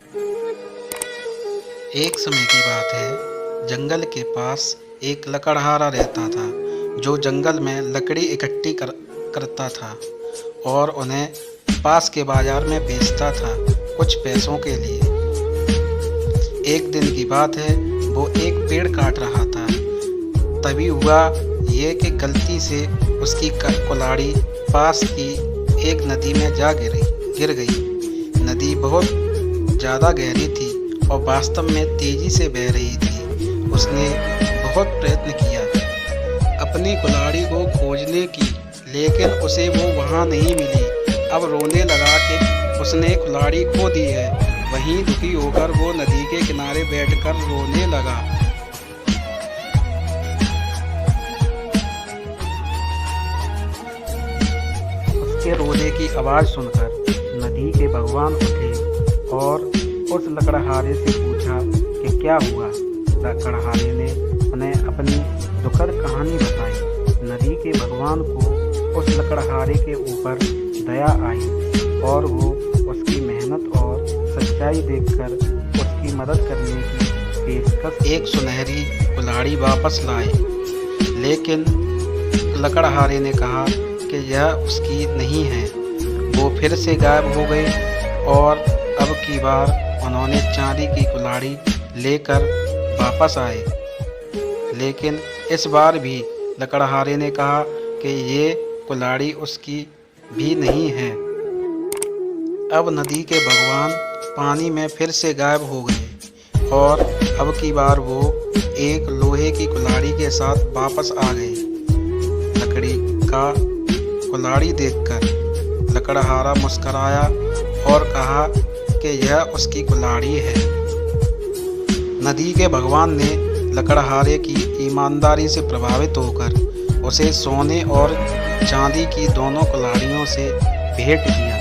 एक समय की बात है, जंगल के पास एक लकड़हारा रहता था जो जंगल में लकड़ी इकट्ठी करता था और उन्हें पास के बाजार में बेचता था कुछ पैसों के लिए। एक दिन की बात है, वो एक पेड़ काट रहा था। तभी हुआ ये कि गलती से उसकी कुल्हाड़ी पास की एक नदी में जा गिर गई। नदी बहुत ज़्यादा गहरी थी और वास्तव में तेज़ी से बह रही थी। उसने बहुत प्रयत्न किया अपनी कुल्हाड़ी को खोजने की, लेकिन उसे वो वहाँ नहीं मिली। अब रोने लगा कि उसने कुल्हाड़ी खो दी है। वहीं दुखी होकर वो नदी के किनारे बैठकर रोने लगा। उसके रोने की आवाज़ सुनकर नदी के भगवान उठे और उस लकड़हारे से पूछा कि क्या हुआ। लकड़हारे ने उन्हें अपनी दुखद कहानी बताई। नदी के भगवान को उस लकड़हारे के ऊपर दया आई और वो उसकी मेहनत और सच्चाई देखकर उसकी मदद करने की पेशकश एक सुनहरी कुल्हाड़ी वापस लाए। लेकिन लकड़हारे ने कहा कि यह उसकी नहीं है। वो फिर से गायब हो गए और अब की बार उन्होंने चांदी की कुल्हाड़ी लेकर वापस आए। लेकिन इस बार भी लकड़हारे ने कहा कि ये कुल्हाड़ी उसकी भी नहीं है। अब नदी के भगवान पानी में फिर से गायब हो गए और अब की बार वो एक लोहे की कुल्हाड़ी के साथ वापस आ गए। लकड़ी का कुल्हाड़ी देखकर लकड़हारा मुस्कराया और कहा कि यह उसकी कुल्हाड़ी है। नदी के भगवान ने लकड़हारे की ईमानदारी से प्रभावित होकर उसे सोने और चांदी की दोनों कुल्हाड़ियों से भेंट किया।